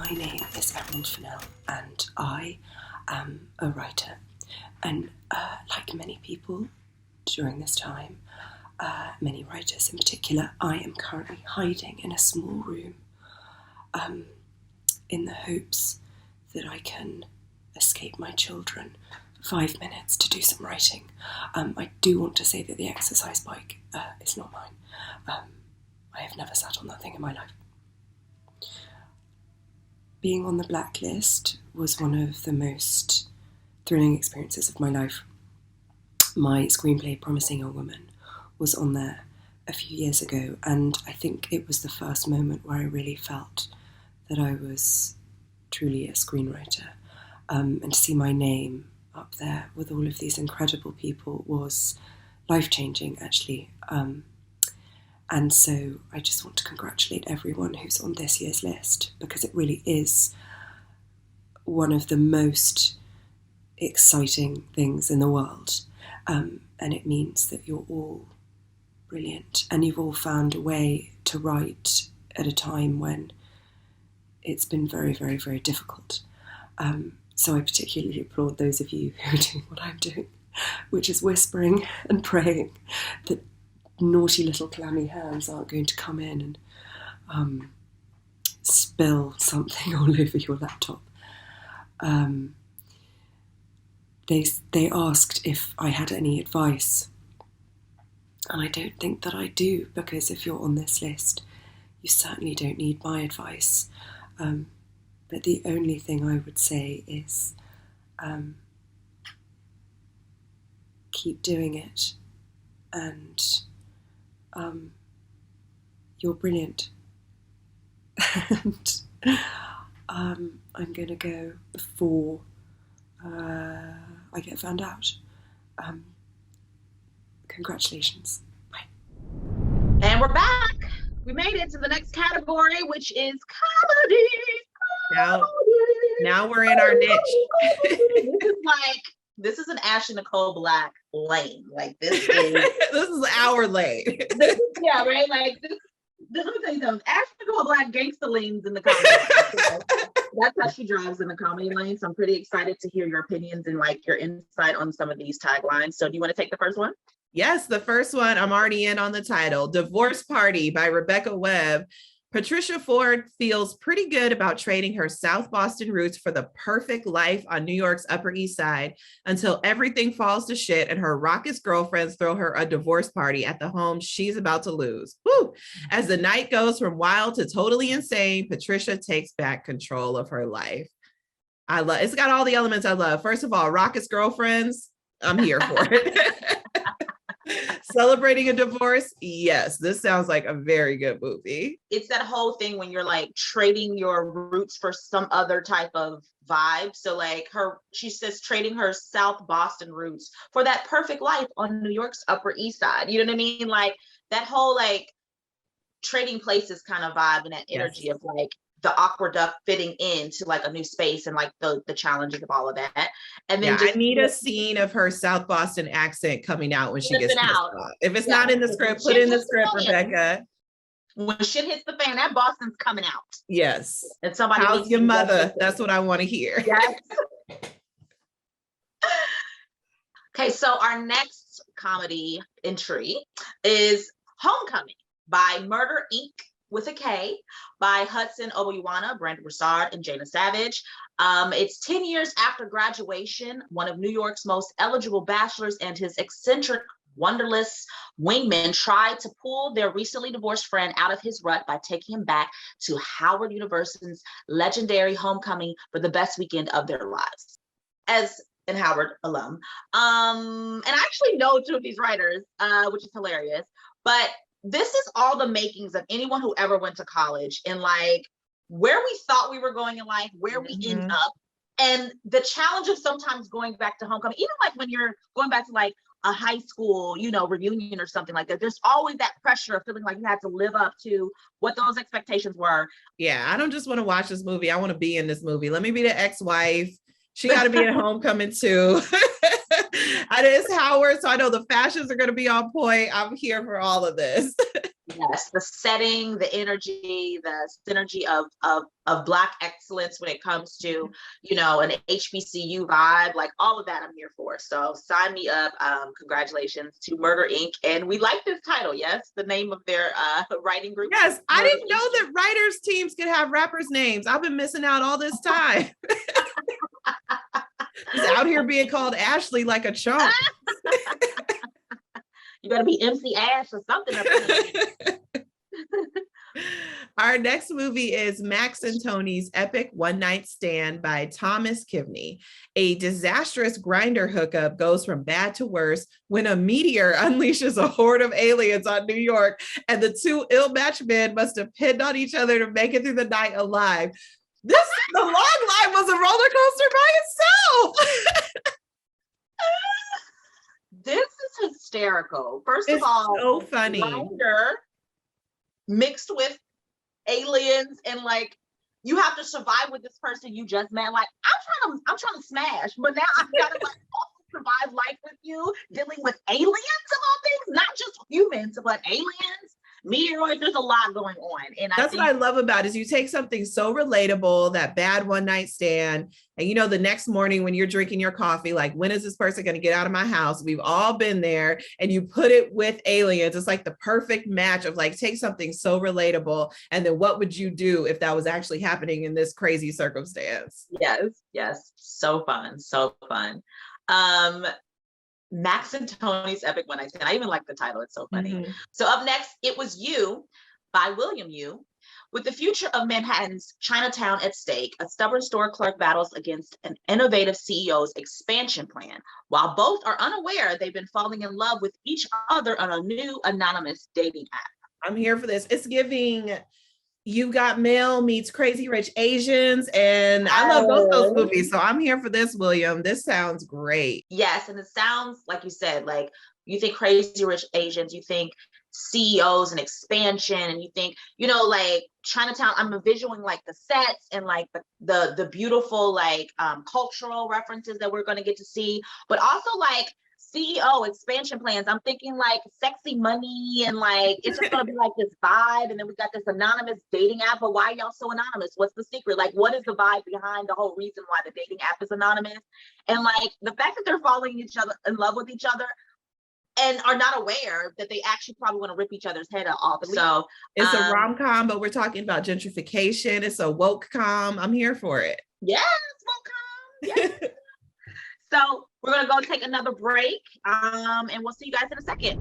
My name is Fennell, and I am a writer. And like many people during this time, many writers in particular, I am currently hiding in a small room in the hopes that I can escape my children for 5 minutes to do some writing. I do want to say that the exercise bike is not mine. I have never sat on that thing in my life. Being on the blacklist was one of the most thrilling experiences of my life. My screenplay, Promising Young Woman, was on there a few years ago, and I think it was the first moment where I really felt that I was truly a screenwriter. And to see my name up there with all of these incredible people was life-changing, actually. And so I just want to congratulate everyone who's on this year's list, because it really is one of the most exciting things in the world. And it means that you're all brilliant and you've all found a way to write at a time when it's been very, very, very difficult. So I particularly applaud those of you who are doing what I'm doing, which is whispering and praying that naughty little clammy hands aren't going to come in and spill something all over your laptop. They asked if I had any advice, and I don't think that I do, because if you're on this list, you certainly don't need my advice. But the only thing I would say is keep doing it, and you're brilliant. And I'm going to go before I get found out. Congratulations. Bye. And we're back. We made it to the next category, which is comedy. Now we're in our niche. This is an Ashley Nicole Black lane. Like this is this is our lane. Yeah, right. Like this. Let me tell you something. Ashley Nicole Black gangsta lanes in the comedy. That's how she drives in the comedy lane. So I'm pretty excited to hear your opinions and like your insight on some of these taglines. So do you want to take the first one? Yes, the first one, I'm already in on the title. Divorce Party by Rebecca Webb. Patricia Ford feels pretty good about trading her South Boston roots for the perfect life on New York's Upper East Side until everything falls to shit and her raucous girlfriends throw her a divorce party at the home she's about to lose. Woo! As the night goes from wild to totally insane, Patricia takes back control of her life. It's got all the elements I love. First of all, raucous girlfriends, I'm here for it. Celebrating a divorce? Yes, this sounds like a very good movie. It's that whole thing when you're like trading your roots for some other type of vibe. So like she says trading her South Boston roots for that perfect life on New York's Upper East Side. You know what I mean? Like that whole like trading places kind of vibe and that energy of like the aqueduct fitting into like a new space and like the challenges of all of that. And then I need a scene of her South Boston accent coming out when she gets pissed off. If it's not in the script, put in the script, Rebecca. When shit hits the fan, that Boston's coming out. Yes. And somebody how's your mother? That's what I want to hear. Yes. Okay, so our next comedy entry is Homecoming by Murder Inc. with a K by Hudson Oboyuwana, Brandon Broussard, and Jana Savage. It's 10 years after graduation. One of New York's most eligible bachelors and his eccentric, wonderless wingman tried to pull their recently divorced friend out of his rut by taking him back to Howard University's legendary homecoming for the best weekend of their lives. As an Howard alum. And I actually know two of these writers, which is hilarious. But this is all the makings of anyone who ever went to college and like where we thought we were going in life, where we end up, and the challenge of sometimes going back to homecoming, even like when you're going back to like a high school, reunion or something like that, there's always that pressure of feeling like you had to live up to what those expectations were. Yeah, I don't just want to watch this movie. I want to be in this movie. Let me be the ex-wife. She got to be at homecoming too. It's Howard, so I know the fashions are going to be on point. I'm here for all of this. Yes, the setting, the energy, the synergy of Black excellence when it comes to, an HBCU vibe, like all of that I'm here for. So sign me up. Congratulations to Murder Inc. And we like this title, yes? The name of their writing group. Yes, I Murder didn't know Inc. that writers teams could have rappers' names. I've been missing out all this time. Just out here being called Ashley like a chump. You better be MC Ash or something up there. Our next movie is Max and Tony's Epic One Night Stand by Thomas Kivney. A disastrous grinder hookup goes from bad to worse when a meteor unleashes a horde of aliens on New York, and the two ill-matched men must depend on each other to make it through the night alive. The long line was a roller coaster by itself. This is hysterical. First It's of all, so funny. grinder mixed with aliens, and like you have to survive with this person you just met. Like I'm trying to smash, but now I've got to like also survive life with you, dealing with aliens of all things, not just humans, but aliens, meteoroids. There's a lot going on, and that's what I love about it, is you take something so relatable, that bad one night stand, and the next morning when you're drinking your coffee, like, when is this person going to get out of my house? We've all been there, and you put it with aliens. It's like the perfect match of like, take something so relatable, and then what would you do if that was actually happening in this crazy circumstance? Yes, so fun. Max and Tony's Epic One Night Stand. I even like the title. It's so funny. Mm-hmm. So up next, It Was You by William Yu. With the future of Manhattan's Chinatown at stake, a stubborn store clerk battles against an innovative CEO's expansion plan. While both are unaware, they've been falling in love with each other on a new anonymous dating app. I'm here for this. It's giving You Got Mail meets Crazy Rich Asians, and I love both those movies, so I'm here for this, William. This sounds great. Yes, and it sounds like you said, like, you think Crazy Rich Asians, you think CEOs and expansion, and you think, like Chinatown. I'm visualizing like the sets and like the beautiful like cultural references that we're going to get to see, but also like CEO expansion plans. I'm thinking like sexy money, and like it's just gonna be like this vibe. And then we got this anonymous dating app. But why are y'all so anonymous? What's the secret? Like, what is the vibe behind the whole reason why the dating app is anonymous? And like the fact that they're falling in love with each other and are not aware that they actually probably want to rip each other's head off. So it's a rom-com, but we're talking about gentrification. It's a woke-com. I'm here for it. Yes, woke-com. Yes. So we're going to go take another break, and we'll see you guys in a second.